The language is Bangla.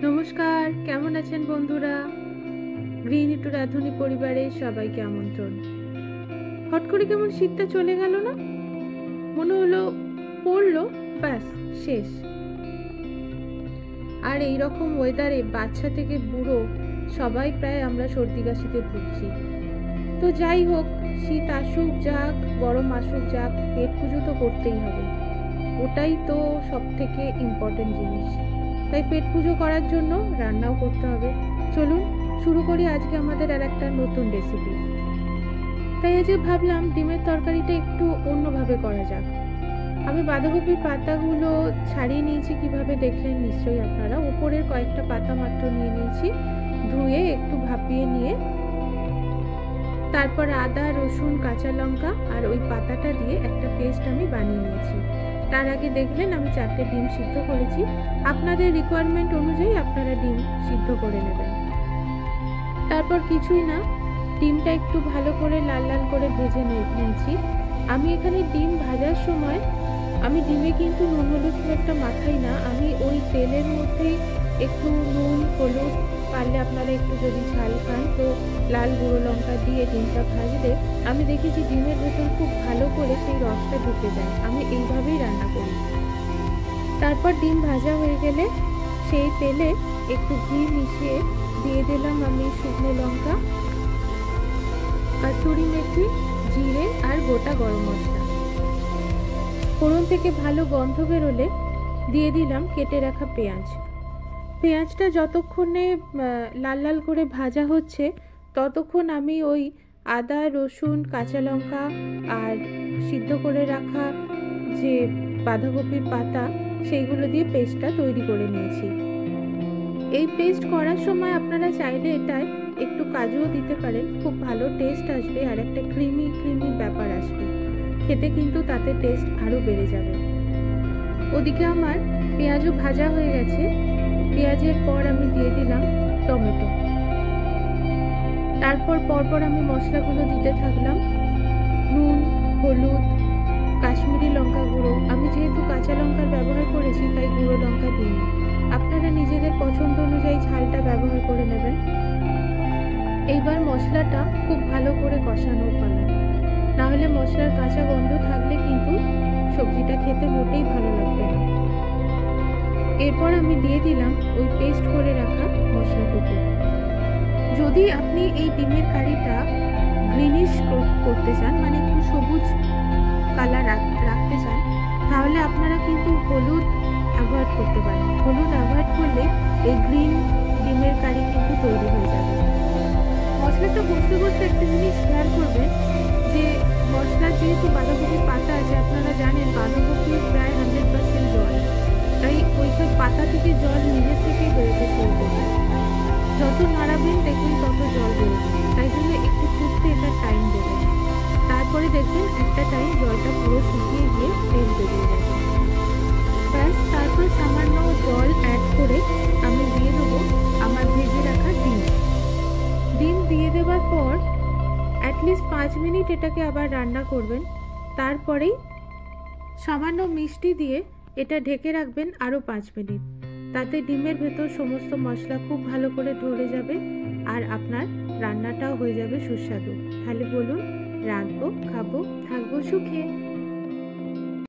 নমস্কার, কেমন আছেন বন্ধুরা? গৃহিণী টু রাঁধুনি পরিবারের সবাইকে আমন্ত্রণ। হট করে কেমন শীতটা চলে গেল না? মনে হলো পড়লো, ব্যাস শেষ। আর এই রকম ওয়েদারে বাচ্চা থেকে বুড়ো সবাই প্রায় আমরা সর্দি কাশিতে ভুগছি। তো যাই হোক, শীত আসুক যাক, গরম আসুক যাক, পেট পুজো তো করতেই হবে। ওটাই তো সব থেকে ইম্পর্টেন্ট জিনিস। তাই পেট পুজো করার জন্য রান্নাও করতে হবে। চলুন শুরু করি আজকে আমাদের আর একটা নতুন রেসিপি। তাই আজকে ভাবলাম ডিমের তরকারিটা একটু অন্যভাবে করা যাক। আমি বাঁধাকপির পাতাগুলো ছাড়িয়ে নিয়েছি, কিভাবে দেখলেন নিশ্চয়ই আপনারা। উপরের কয়েকটা পাতা মাত্র নিয়ে নিয়েছি, ধুয়ে একটু ভাপিয়ে নিয়ে তারপর আদা, রসুন, কাঁচা লঙ্কা আর ওই পাতাটা দিয়ে একটা পেস্ট আমি বানিয়ে নিয়েছি। তার আগে দেখলেন আমি 4টে ডিম সিদ্ধ করেছি। আপনাদের রিকোয়ারমেন্ট অনুযায়ী আপনারা ডিম সিদ্ধ করে নেবেন। তারপর কিছুই না, ডিমটা একটু ভালো করে লাল লাল করে ভেজে নিয়েছি। আমি এখানে ডিম ভাজার সময় আমি ডিমে কিন্তু নুন হলুদ খুব একটা মাখাই না। আমি ওই তেলের মধ্যেই একটু নুন হলুদ, পারলে আপনারা একটু যদি ঝাল খান তো লাল গুঁড়ো লঙ্কা দিয়ে ডিমটা ভাজলে আমি দেখেছি ডিমের ভেতর খুব ভালো করে সেই রসটা ঢুকে যায়। আমি এইভাবেই রান্না করি। তারপর ডিম ভাজা হয়ে গেলে সেই তেলে একটু ঘি মিশিয়ে দিয়ে দিলাম আমি শুকনো লঙ্কা, কাসুরি মেথি, জিরে আর গোটা গরম মশলা। ফোড়ন থেকে ভালো গন্ধ বেরোলে দিয়ে দিলাম কেটে রাখা পেঁয়াজ। পেঁয়াজটা যতক্ষণে লাল লাল করে ভাজা হচ্ছে ততক্ষণ আমি ওই আদা, রসুন, কাঁচা লঙ্কা আর সিদ্ধ করে রাখা যে বাঁধাকপির পাতা সেইগুলো দিয়ে পেস্টটা তৈরি করে নিয়েছি। এই পেস্ট করার সময় আপনারা চাইলে এটায় একটু কাজুও দিতে পারেন, খুব ভালো টেস্ট আসবে আর একটা ক্রিমি ক্রিমি ব্যাপার আসবে। খেতে কিন্তু তাতে টেস্ট আরও বেড়ে যাবে। ওদিকে আমার পেঁয়াজও ভাজা হয়ে গেছে। পেঁয়াজের পর আমি দিয়ে দিলাম টমেটো। তারপর পরপর আমি মশলাগুলো দিতে থাকলাম। নুন, হলুদ, কাশ্মীরি লঙ্কা গুঁড়ো। আমি যেহেতু কাঁচা লঙ্কার ব্যবহার করেছি তাই গুঁড়ো লঙ্কা দিইনি। আপনারা নিজেদের পছন্দ অনুযায়ী ঝালটা ব্যবহার করে নেবেন। এইবার মশলাটা খুব ভালো করে কষানোর পালা, নাহলে মশলার কাঁচা গন্ধ থাকলে কিন্তু সবজিটা খেতে মোটেই ভালো লাগবে না। এরপর আমি দিয়ে দিলাম ওই পেস্ট করে রাখা মশলাটুকু। যদি আপনি এই ডিমের কারিটা গ্রিনিশ করতে চান, মানে একটু সবুজ কালার রাখতে চান, তাহলে আপনারা কিন্তু হলুদ অ্যাভয়েড করতে পারেন। হলুদ অ্যাভয়েড করলে এই গ্রিন ডিমের কারি কিন্তু তৈরি হয়ে যাবে। মশলাটা কষতে কষতে একটা জিনিস খেয়াল করবেন যে মশলার যেহেতু বাঁধাকপির পাতা আছে, আপনারা জানেন বাঁধাকপির প্রায় 100% জল, তাই ওইখানে পাতা থেকে জল নিজের থেকেই বেরোতে শুরু করবে। যত নাড়াবেন দেখবেন তত জল বেরোবে, তাই জন্য একটু ফুটতে এটা টাইম দেবেন। তারপরে দেখবেন একটা টাইম জলটা পুরো শুকিয়ে গিয়ে তেল বেরিয়ে গেছে। ব্যাস, তারপর সামান্য জল অ্যাড করে আমি দিয়ে দেবো আমার ভেজে রাখা ডিম। ডিম দিয়ে দেওয়ার পর অ্যাটলিস্ট 5 মিনিট এটাকে আবার রান্না করবেন। তারপরেই সামান্য মিষ্টি দিয়ে এটা ঢেকে রাখবেন আরও 5 মিনিট। তাতে ডিমের ভেতর সমস্ত মশলা খুব ভালো করে ধরে যাবে আর আপনার রান্নাটাও হয়ে যাবে সুস্বাদু। তাহলে বলুন, রাঁধবো, খাবো, থাকবো সুখে।